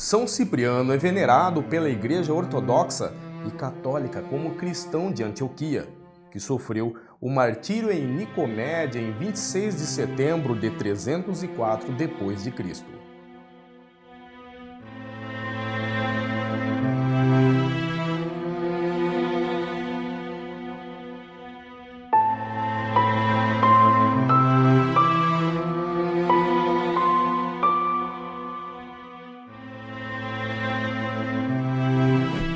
São Cipriano é venerado pela Igreja Ortodoxa e Católica como cristão de Antioquia, que sofreu o martírio em Nicomédia em 26 de setembro de 304 d.C.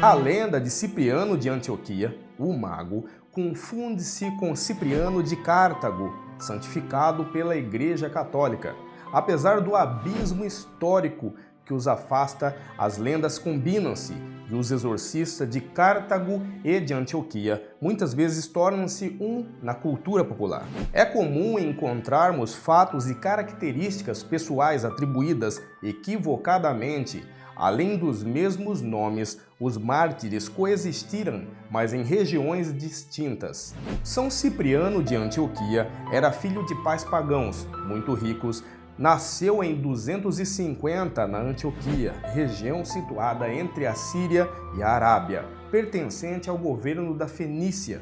A lenda de Cipriano de Antioquia, o mago, confunde-se com Cipriano de Cartago, santificado pela Igreja Católica. Apesar do abismo histórico que os afasta, as lendas combinam-se e os exorcistas de Cartago e de Antioquia muitas vezes tornam-se um na cultura popular. É comum encontrarmos fatos e características pessoais atribuídas equivocadamente. Além dos mesmos nomes, os mártires coexistiram, mas em regiões distintas. São Cipriano de Antioquia era filho de pais pagãos, muito ricos. Nasceu em 250 na Antioquia, região situada entre a Síria e a Arábia, pertencente ao governo da Fenícia.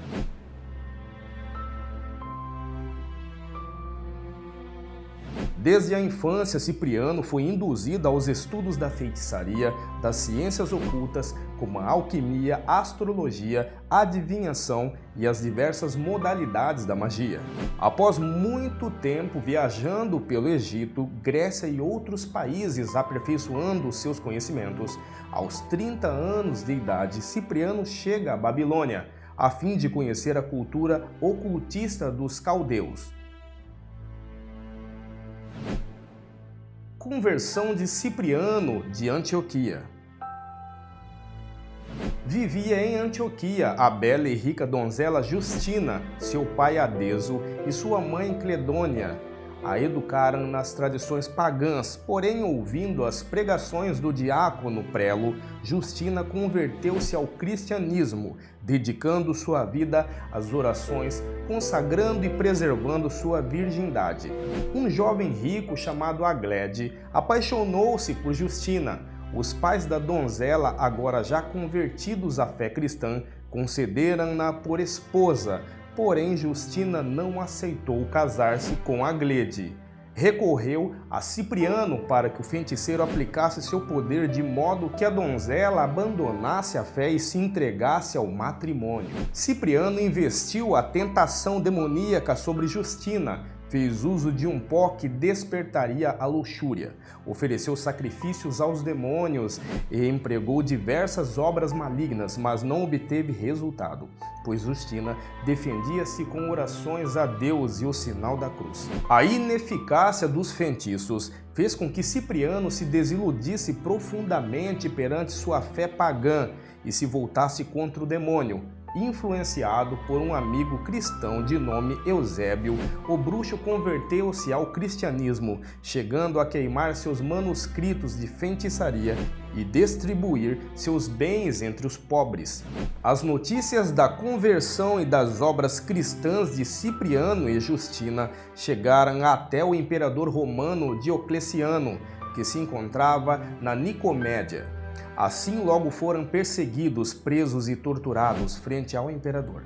Desde a infância, Cipriano foi induzido aos estudos da feitiçaria, das ciências ocultas, como a alquimia, a astrologia, a adivinhação e as diversas modalidades da magia. Após muito tempo viajando pelo Egito, Grécia e outros países aperfeiçoando seus conhecimentos, aos 30 anos de idade, Cipriano chega à Babilônia, a fim de conhecer a cultura ocultista dos caldeus. Conversão de Cipriano de Antioquia. Vivia em Antioquia a bela e rica donzela Justina, seu pai Adeso e sua mãe Cledônia. A educaram nas tradições pagãs, porém, ouvindo as pregações do diácono Prelo, Justina converteu-se ao cristianismo, dedicando sua vida às orações, consagrando e preservando sua virgindade. Um jovem rico chamado Aglede apaixonou-se por Justina. Os pais da donzela, agora já convertidos à fé cristã, concederam-na por esposa. Porém, Justina não aceitou casar-se com Aglede. Recorreu a Cipriano para que o feiticeiro aplicasse seu poder de modo que a donzela abandonasse a fé e se entregasse ao matrimônio. Cipriano investiu a tentação demoníaca sobre Justina, fez uso de um pó que despertaria a luxúria, ofereceu sacrifícios aos demônios e empregou diversas obras malignas, mas não obteve resultado, pois Justina defendia-se com orações a Deus e o sinal da cruz. A ineficácia dos feitiços fez com que Cipriano se desiludisse profundamente perante sua fé pagã e se voltasse contra o demônio. Influenciado por um amigo cristão de nome Eusébio, o bruxo converteu-se ao cristianismo, chegando a queimar seus manuscritos de feitiçaria e distribuir seus bens entre os pobres. As notícias da conversão e das obras cristãs de Cipriano e Justina chegaram até o imperador romano Diocleciano, que se encontrava na Nicomédia. Assim logo foram perseguidos, presos e torturados frente ao imperador.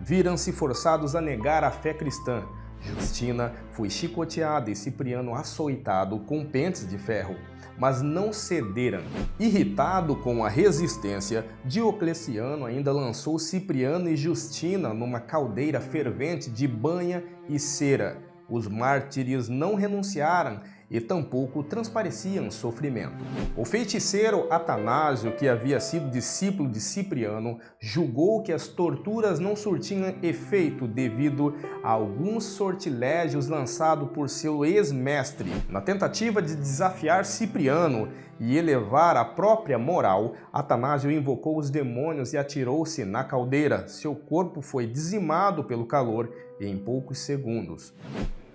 Viram-se forçados a negar a fé cristã. Justina foi chicoteada e Cipriano açoitado com pentes de ferro, mas não cederam. Irritado com a resistência, Diocleciano ainda lançou Cipriano e Justina numa caldeira fervente de banha e cera. Os mártires não renunciaram e tampouco transpareciam sofrimento. O feiticeiro Atanásio, que havia sido discípulo de Cipriano, julgou que as torturas não surtiam efeito devido a alguns sortilégios lançados por seu ex-mestre. Na tentativa de desafiar Cipriano e elevar a própria moral, Atanásio invocou os demônios e atirou-se na caldeira. Seu corpo foi dizimado pelo calor em poucos segundos.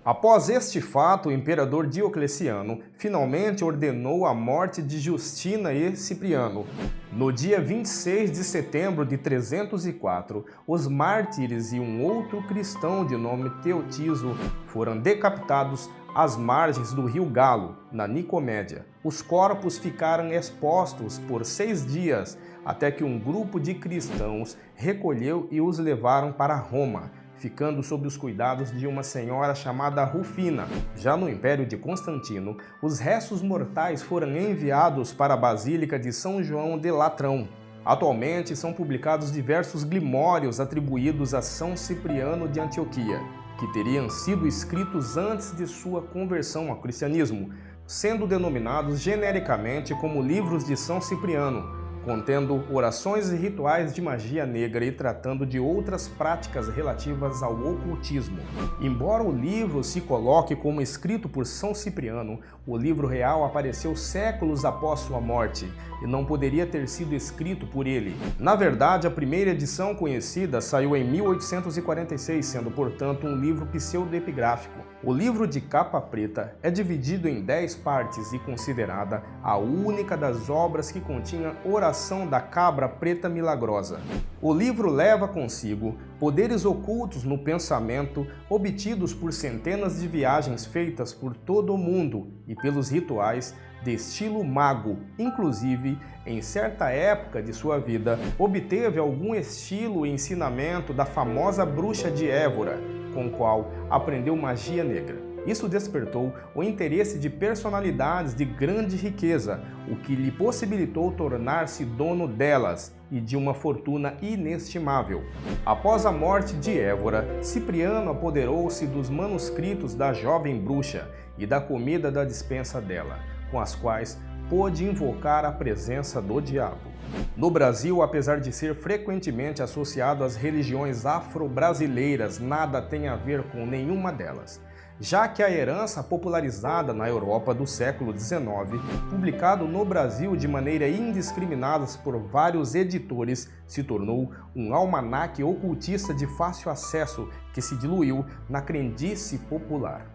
Após este fato, o imperador Diocleciano finalmente ordenou a morte de Justina e Cipriano. No dia 26 de setembro de 304, os mártires e um outro cristão de nome Teotiso foram decapitados às margens do rio Galo, na Nicomédia. Os corpos ficaram expostos por 6 dias, até que um grupo de cristãos recolheu e os levaram para Roma, ficando sob os cuidados de uma senhora chamada Rufina. Já no Império de Constantino, os restos mortais foram enviados para a Basílica de São João de Latrão. Atualmente são publicados diversos grimórios atribuídos a São Cipriano de Antioquia, que teriam sido escritos antes de sua conversão ao cristianismo, sendo denominados genericamente como livros de São Cipriano, contendo orações e rituais de magia negra e tratando de outras práticas relativas ao ocultismo. Embora o livro se coloque como escrito por São Cipriano, o livro real apareceu séculos após sua morte e não poderia ter sido escrito por ele. Na verdade, a primeira edição conhecida saiu em 1846, sendo, portanto, um livro pseudoepigráfico. O livro de capa preta é dividido em 10 partes e considerada a única das obras que continha oração da cabra preta milagrosa. O livro leva consigo poderes ocultos no pensamento obtidos por centenas de viagens feitas por todo o mundo e pelos rituais de estilo mago. Inclusive, em certa época de sua vida, obteve algum estilo e ensinamento da famosa bruxa de Évora, com o qual aprendeu magia negra. Isso despertou o interesse de personalidades de grande riqueza, o que lhe possibilitou tornar-se dono delas e de uma fortuna inestimável. Após a morte de Évora, Cipriano apoderou-se dos manuscritos da jovem bruxa e da comida da despensa dela, com as quais pôde invocar a presença do diabo. No Brasil, apesar de ser frequentemente associado às religiões afro-brasileiras, nada tem a ver com nenhuma delas, já que a herança popularizada na Europa do século XIX, publicado no Brasil de maneira indiscriminada por vários editores, se tornou um almanaque ocultista de fácil acesso que se diluiu na crendice popular.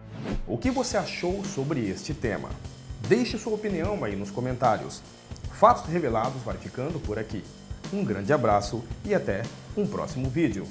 O que você achou sobre este tema? Deixe sua opinião aí nos comentários. Fatos Revelados vai ficando por aqui. Um grande abraço e até um próximo vídeo.